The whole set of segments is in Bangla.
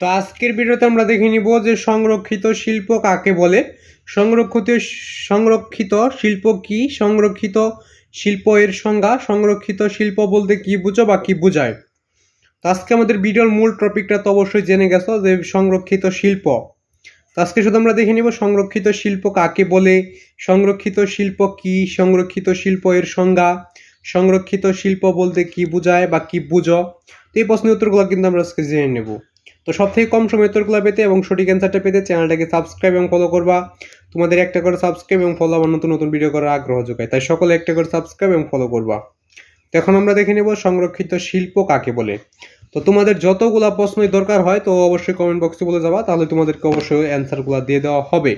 তো আজকের ভিডিওতে আমরা দেখে নিব যে সংরক্ষিত শিল্প কাকে বলে, সংরক্ষিত শিল্প কি, সংরক্ষিত শিল্প এর সংজ্ঞা, সংরক্ষিত শিল্প বলতে কি বুঝো বা কি বোঝায়। তো আজকে আমাদের ভিডিওর মূল টপিকটা তো অবশ্যই জেনে গেছো যে সংরক্ষিত শিল্প। তো আজকে শুধু আমরা দেখে নিব সংরক্ষিত শিল্প কাকে বলে, সংরক্ষিত শিল্প কি, সংরক্ষিত শিল্প এর সংজ্ঞা, সংরক্ষিত শিল্প বলতে কি বোঝায় বা কি বুঝো। তো এই প্রশ্নের উত্তরগুলো কিন্তু আমরা আজকে জেনে নেব। তো সব থেকে কম সময় উত্তরগুলো পেতে এবং সঠিক অ্যান্সারটা পেতে চ্যানেলটাকে সাবস্ক্রাইব এবং ফলো করবা। তোমাদের একটা করে সাবস্ক্রাইব এবং ফলো আবার নতুন নতুন ভিডিও করার আগ্রহ যোগায়, তাই সকলে একটা করে সাবস্ক্রাইব এবং ফলো করবা। তো এখন আমরা দেখে নেব সংরক্ষিত শিল্প কাকে বলে। তো তোমাদের যতগুলা প্রশ্নই দরকার হয় তো অবশ্যই কমেন্ট বক্সে বলে যাবা, তাহলে তোমাদেরকে অবশ্যই অ্যান্সারগুলো দিয়ে দেওয়া হবে।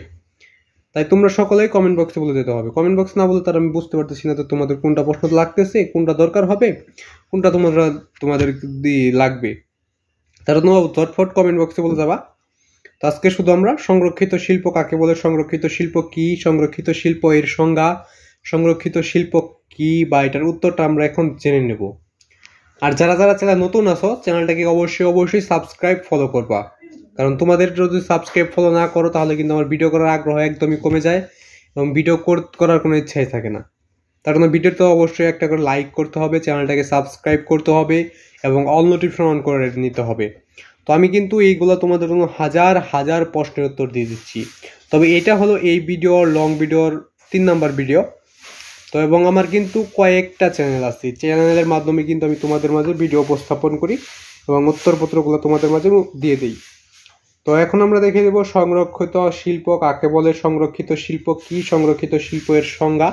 তাই তোমরা সকলেই কমেন্ট বক্সে বলে দিতে হবে। কমেন্ট বক্স না বলে তার আমি বুঝতে পারতেছি না তো তোমাদের কোনটা প্রশ্ন লাগতেছে, কোনটা দরকার হবে, কোনটা তোমাদের লাগবে। তারা তোমরা ঝটফট কমেন্ট বক্সে বলে যাবা। তো আজকে শুধু আমরা সংরক্ষিত শিল্প কাকে বলে, সংরক্ষিত শিল্প কি, সংরক্ষিত শিল্প এর সংজ্ঞা, সংরক্ষিত শিল্প কি বা এটার উত্তরটা আমরা এখন জেনে নেব। আর যারা যারা চ্যানেল নতুন আছো চ্যানেলটাকে অবশ্যই সাবস্ক্রাইব ফলো করবা, কারণ তোমাদের যদি সাবস্ক্রাইব ফলো না করো তাহলে কিন্তু আমার ভিডিও করার আগ্রহ একদমই কমে যায় এবং ভিডিও করার কোনো ইচ্ছাই থাকে না। তার জন্য ভিডিওতে অবশ্যই একটা করে লাইক করতে হবে, চ্যানেলটাকে সাবস্ক্রাইব করতে হবে এবং অল নোটিফিকেশন অন করে নিতে হবে। তো আমি কিন্তু এইগুলো তোমাদের জন্য হাজার হাজার প্রশ্নের উত্তর দিয়ে দিচ্ছি। তবে এটা হলো এই ভিডিওর লং ভিডিওর 3 নাম্বার ভিডিও। তো এবং আমার কিন্তু কয়েকটা চ্যানেল আছে, চ্যানেলের মাধ্যমে কিন্তু আমি তোমাদের মাঝে ভিডিও উপস্থাপন করি এবং উত্তরপত্রগুলো তোমাদের মাঝে দিয়ে দিই। তো এখন আমরা দেখে দেব সংরক্ষিত শিল্প কাকে বলে, সংরক্ষিত শিল্প কি, সংরক্ষিত শিল্প এর সংজ্ঞা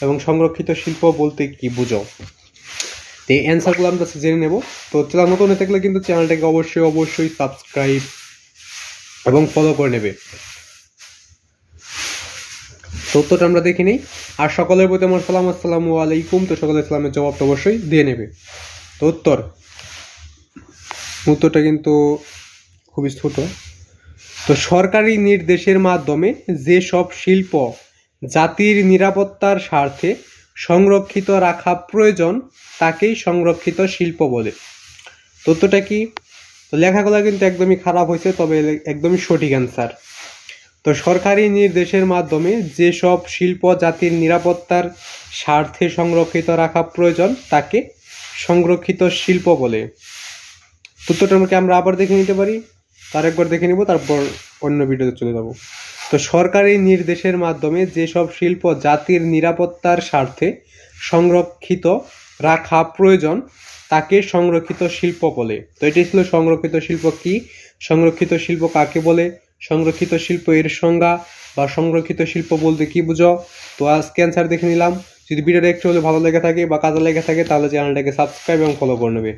এবং সংরক্ষিত শিল্প বলতে কি বুঝো। তো এই অ্যান্সারগুলো আমরা জেনে নেব। তো চ্যানেল নতুন হয়ে থাকলে কিন্তু চ্যানেলটাকে অবশ্যই সাবস্ক্রাইব এবং ফলো করে নেবে। তো উত্তরটা আমরা দেখে নিই। আর সকলের প্রতি আমার সালাম, আসসালামু আলাইকুম। তো সকলের সালামের জবাবটা অবশ্যই দিয়ে নেবে। তো উত্তরটা কিন্তু খুবই ছোট। তো সরকারি নির্দেশের মাধ্যমে যেসব শিল্প জাতির নিরাপত্তার স্বার্থে সংরক্ষিত রাখা প্রয়োজন তাকেই সংরক্ষিত শিল্প বলে। তথ্যটা কি? তো লেখাগুলো কিন্তু একদমই খারাপ হয়েছে, তবে একদমই সঠিক অ্যান্সার। তো সরকারি নির্দেশের মাধ্যমে যেসব শিল্প জাতির নিরাপত্তার স্বার্থে সংরক্ষিত রাখা প্রয়োজন তাকে সংরক্ষিত শিল্প বলে। তথ্যটা আমরা আবার দেখে নিতে পারি, তার একবার দেখে নিব, তারপর অন্য ভিডিওতে চলে যাব। তো সরকারি নির্দেশের মাধ্যমে যেসব শিল্প জাতির নিরাপত্তার স্বার্থে সংরক্ষিত রাখা প্রয়োজন তাকে সংরক্ষিত শিল্প বলে। তো এটাই ছিল সংরক্ষিত শিল্প কি, সংরক্ষিত শিল্প কাকে বলে, সংরক্ষিত শিল্প এর সংজ্ঞা বা সংরক্ষিত শিল্প বলতে কি বুঝো। তো আজকে অ্যান্সার দেখে নিলাম। যদি ভিডিওটা একটু হলে ভালো লেগে থাকে বা কাজে লেগে থাকে তাহলে চ্যানেলটাকে সাবস্ক্রাইব এবং ফলো করে নেবে।